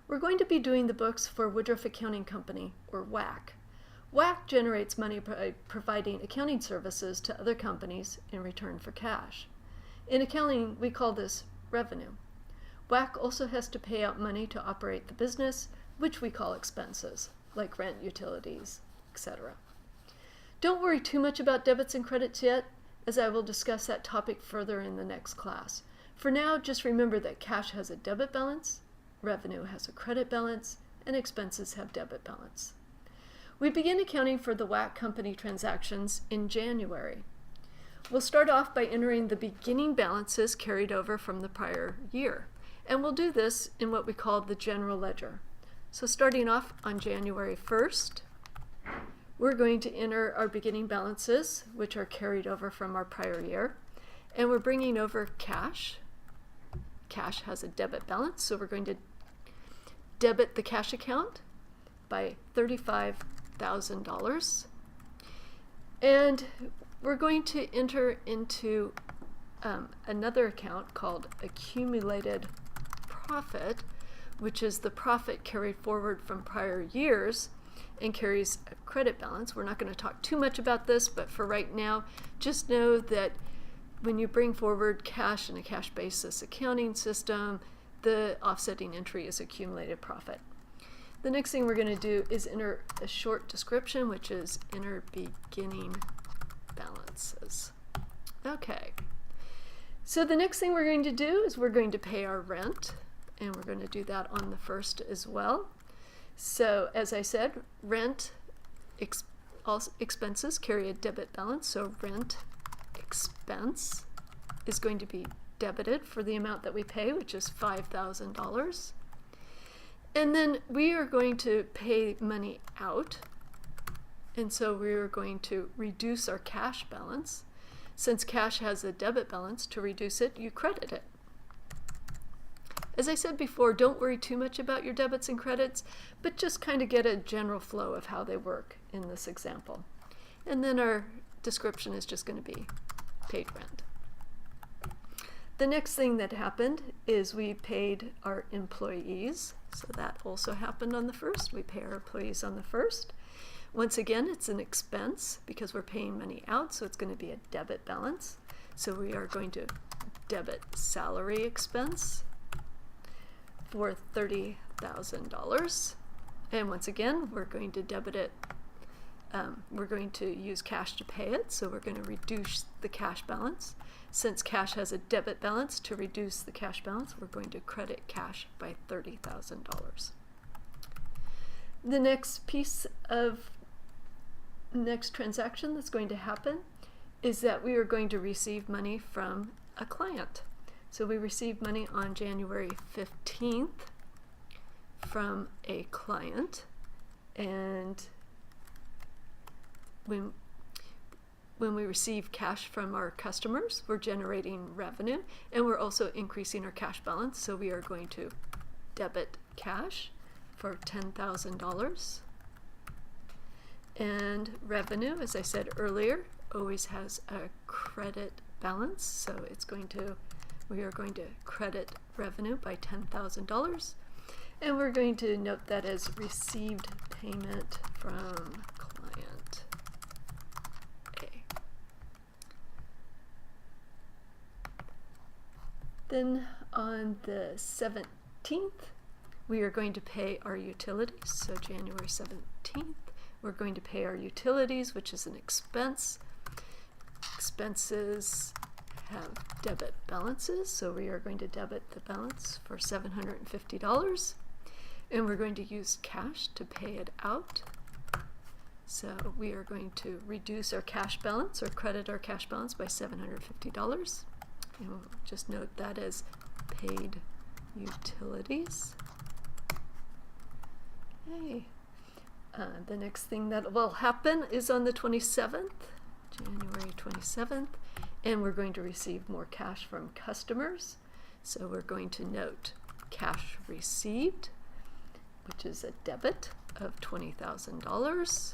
We're going to be doing the books for Woodruff Accounting Company, or WAC. WAC generates money by providing accounting services to other companies in return for cash. In accounting, we call this revenue. WAC also has to pay out money to operate the business, which we call expenses, like rent, utilities, etc. Don't worry too much about debits and credits yet, as I will discuss that topic further in the next class. For now, just remember that cash has a debit balance, revenue has a credit balance, and expenses have debit balance. We begin accounting for the WAC company transactions in January. We'll start off by entering the beginning balances carried over from the prior year, and we'll do this in what we call the general ledger. So starting off on January 1st, we're going to enter our beginning balances, which are carried over from our prior year, and we're bringing over cash. Cash has a debit balance, so we're going to debit the cash account by $35,000. And we're going to enter into another account called accumulated profit, which is the profit carried forward from prior years and carries a credit balance. We're not going to talk too much about this, but for right now, just know that when you bring forward cash in a cash basis accounting system, the offsetting entry is accumulated profit. The next thing we're going to do is enter a short description, which is enter beginning balances. Okay, so the next thing we're going to do is we're going to pay our rent, and we're going to do that on the 1st as well. So as I said, rent expenses carry a debit balance, so rent expense is going to be debited for the amount that we pay, which is $5,000. And then we are going to pay money out, and so we are going to reduce our cash balance. Since cash has a debit balance, to reduce it, you credit it. As I said before, don't worry too much about your debits and credits, but just kind of get a general flow of how they work in this example. And then our description is just going to be paid rent. The next thing that happened is we paid our employees. So that also happened on the 1st. We pay our employees on the 1st. Once again, it's an expense because we're paying money out, so it's going to be a debit balance. So we are going to debit salary expense for $30,000. And once again, we're going to debit it. We're going to use cash to pay it, so we're going to reduce the cash balance. Since cash has a debit balance, to reduce the cash balance, we're going to credit cash by $30,000. The next piece of next transaction that's going to happen is that we are going to receive money from a client. So we received money on January 15th from a client, and when we receive cash from our customers, we're generating revenue, and we're also increasing our cash balance. So we are going to debit cash for $10,000. And revenue, as I said earlier, always has a credit balance. So we are going to credit revenue by $10,000. And we're going to note that as received payment from client A. Then on the 17th, we are going to pay our utilities. So January 17th, we're going to pay our utilities, which is an expense. Expenses have debit balances, so we are going to debit the balance for $750. And we're going to use cash to pay it out. So we are going to reduce our cash balance or credit our cash balance by $750. And we'll just note that as paid utilities. Okay. The next thing that will happen is on the 27th, January 27th, and we're going to receive more cash from customers. So we're going to note cash received, which is a debit of $20,000.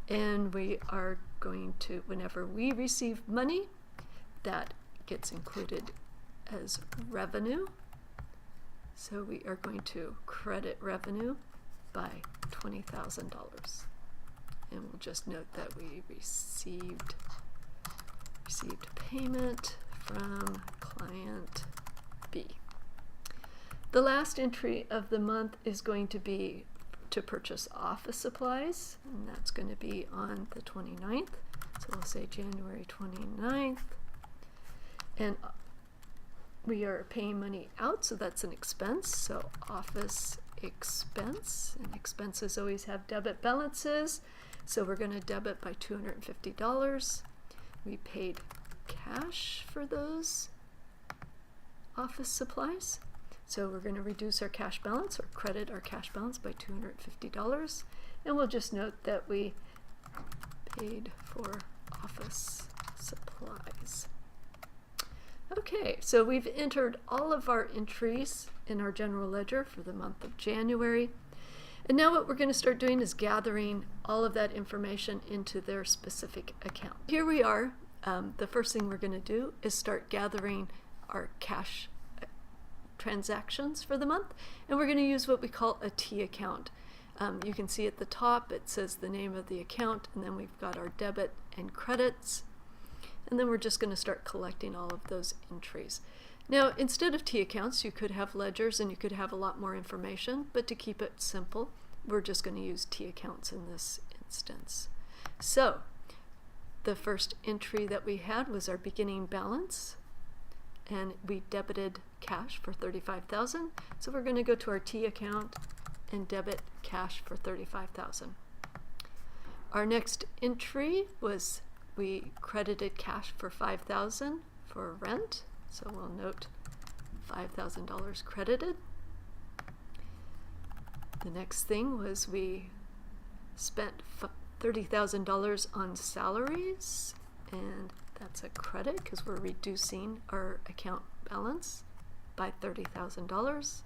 And we are going to, whenever we receive money, that gets included as revenue. So we are going to credit revenue by $20,000. And we'll just note that we received payment from client B. The last entry of the month is going to be to purchase office supplies, and that's going to be on the 29th. So we'll say January 29th. And we are paying money out, so that's an expense. So office expense, and expenses always have debit balances. So we're going to debit by $250. We paid cash for those office supplies. So we're going to reduce our cash balance or credit our cash balance by $250. And we'll just note that we paid for office supplies. Okay, so we've entered all of our entries in our general ledger for the month of January. And now what we're going to start doing is gathering all of that information into their specific account. Here we are. The first thing we're going to do is start gathering our cash transactions for the month, and we're going to use what we call a T account. You can see at the top it says the name of the account, and then we've got our debit and credits, and then we're just going to start collecting all of those entries. Now, instead of T accounts, you could have ledgers and you could have a lot more information, but to keep it simple, we're just going to use T accounts in this instance. So the first entry that we had was our beginning balance, and we debited cash for $35,000. So we're going to go to our T account and debit cash for $35,000. Our next entry was we credited cash for $5,000 for rent. So we'll note $5,000 credited. The next thing was we spent $30,000 on salaries, and that's a credit because we're reducing our account balance by $30,000.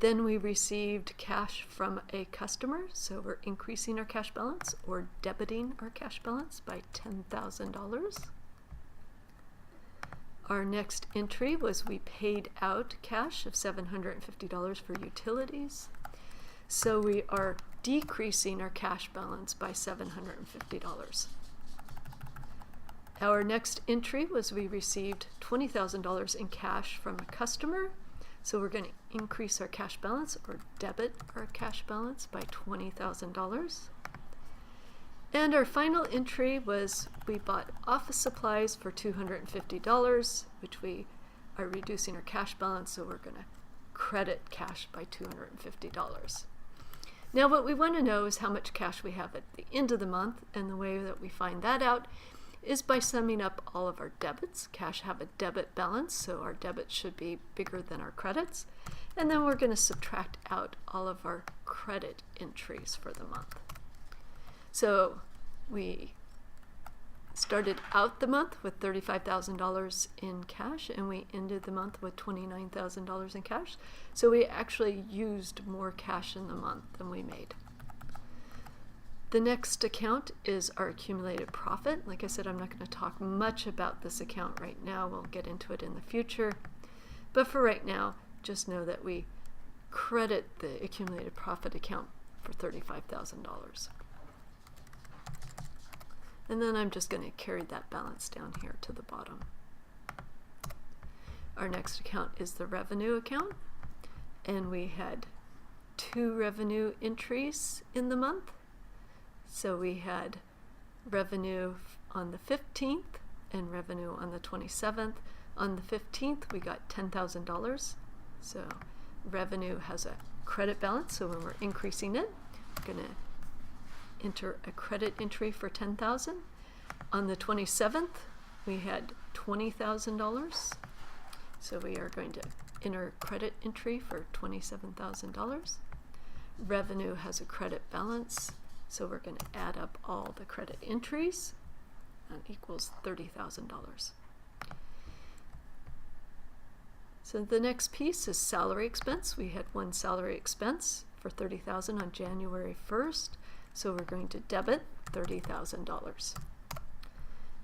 Then we received cash from a customer, so we're increasing our cash balance or debiting our cash balance by $10,000. Our next entry was we paid out cash of $750 for utilities, so we are decreasing our cash balance by $750. Our next entry was we received $20,000 in cash from a customer, so we're going to increase our cash balance or debit our cash balance by $20,000. And our final entry was we bought office supplies for $250, which we are reducing our cash balance, so we're going to credit cash by $250. Now what we want to know is how much cash we have at the end of the month, and the way that we find that out is by summing up all of our debits. Cash have a debit balance, so our debits should be bigger than our credits. And then we're going to subtract out all of our credit entries for the month. So we started out the month with $35,000 in cash, and we ended the month with $29,000 in cash. So we actually used more cash in the month than we made. The next account is our accumulated profit. Like I said, I'm not going to talk much about this account right now. We'll get into it in the future. But for right now, just know that we credit the accumulated profit account for $35,000. And then I'm just going to carry that balance down here to the bottom. Our next account is the revenue account, and we had 2 revenue entries in the month. So we had revenue on the 15th and revenue on the 27th. On the 15th, we got $10,000. So revenue has a credit balance, so when we're increasing it, we're going to enter a credit entry for $10,000. On the 27th, we had $20,000. So we are going to enter credit entry for $27,000. Revenue has a credit balance, so we're going to add up all the credit entries. That equals $30,000. So the next piece is salary expense. We had one salary expense for $30,000 on January 1st. So we're going to debit $30,000.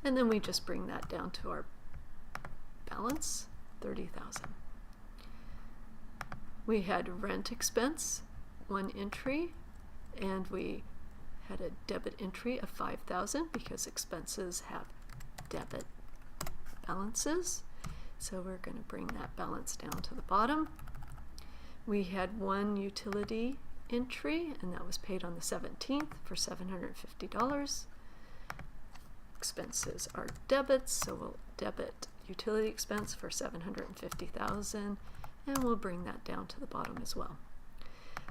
And then we just bring that down to our balance, $30,000. We had rent expense, one entry, and we had a debit entry of $5,000 because expenses have debit balances. So we're going to bring that balance down to the bottom. We had one utility entry, and that was paid on the 17th for $750. Expenses are debits, so we'll debit utility expense for $750,000, and we'll bring that down to the bottom as well.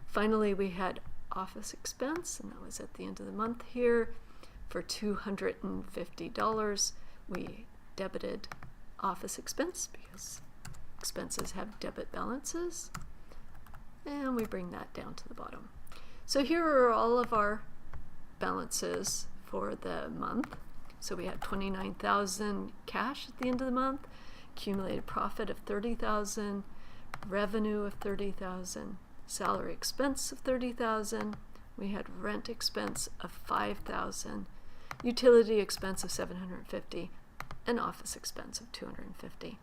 Finally, we had office expense, and that was at the end of the month here for $250. We debited office expense because expenses have debit balances, and we bring that down to the bottom. So here are all of our balances for the month. So we had $29,000 cash at the end of the month, accumulated profit of $30,000, revenue of $30,000, salary expense of $30,000. We had rent expense of $5,000, utility expense of $750, and office expense of $250.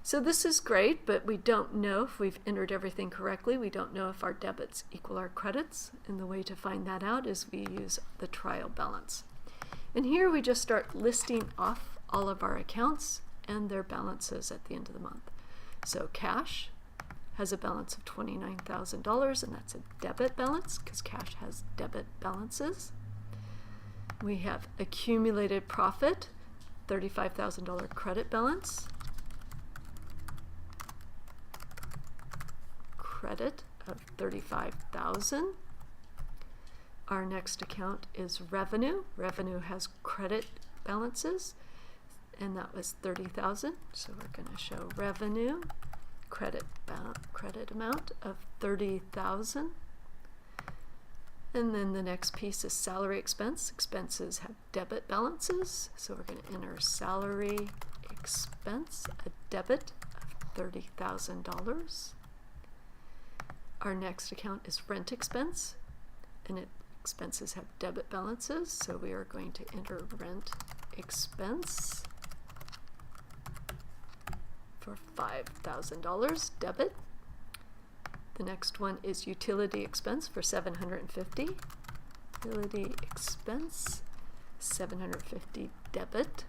So this is great, but we don't know if we've entered everything correctly. We don't know if our debits equal our credits, and the way to find that out is we use the trial balance. And here we just start listing off all of our accounts and their balances at the end of the month. So cash has a balance of $29,000, and that's a debit balance because cash has debit balances. We have accumulated profit, $35,000 credit balance, credit of $35,000. Our next account is revenue. Revenue has credit balances, and that was $30,000. So we're going to show revenue, credit amount of $30,000. And then the next piece is salary expense. Expenses have debit balances, so we're going to enter salary expense, a debit of $30,000. Our next account is rent expense, and expenses have debit balances, so we are going to enter rent expense for $5,000 debit. The next one is utility expense for $750. Utility expense, $750 debit.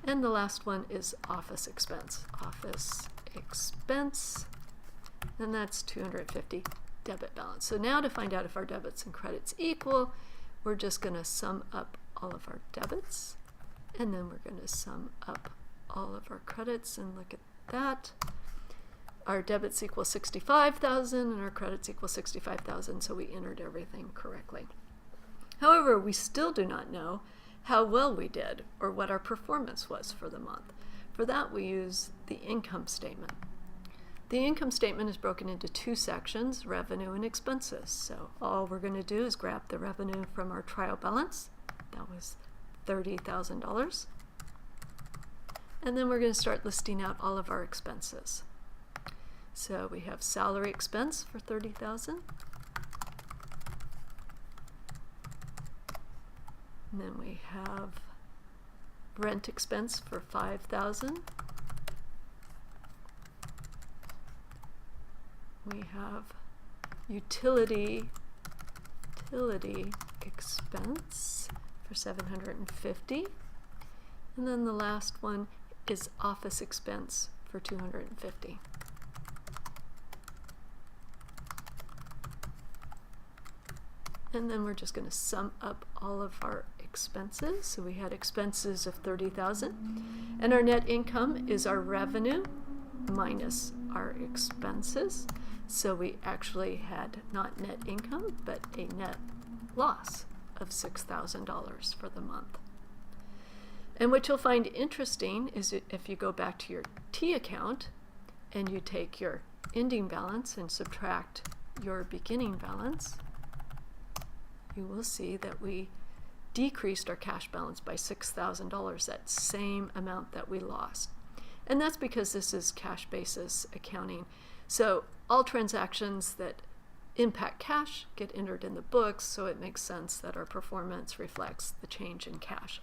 And the last one is office expense. Office expense, and that's $250 debit balance. So now to find out if our debits and credits equal, we're just going to sum up all of our debits, and then we're going to sum up all of our credits and look at that. Our debits equal $65,000 and our credits equal $65,000, so we entered everything correctly. However, we still do not know how well we did or what our performance was for the month. For that, we use the income statement. The income statement is broken into two sections, revenue and expenses. So all we're going to do is grab the revenue from our trial balance. That was $30,000. And then we're going to start listing out all of our expenses. So we have salary expense for $30,000. And then we have rent expense for $5,000. We have utility expense for $750. And then the last one is office expense for $250. And then we're just going to sum up all of our expenses. So we had expenses of $30,000, and our net income is our revenue minus our expenses. So we actually had not net income, but a net loss of $6,000 for the month. And what you'll find interesting is if you go back to your T account and you take your ending balance and subtract your beginning balance, you will see that we decreased our cash balance by $6,000, that same amount that we lost. And that's because this is cash basis accounting. So all transactions that impact cash get entered in the books, so it makes sense that our performance reflects the change in cash.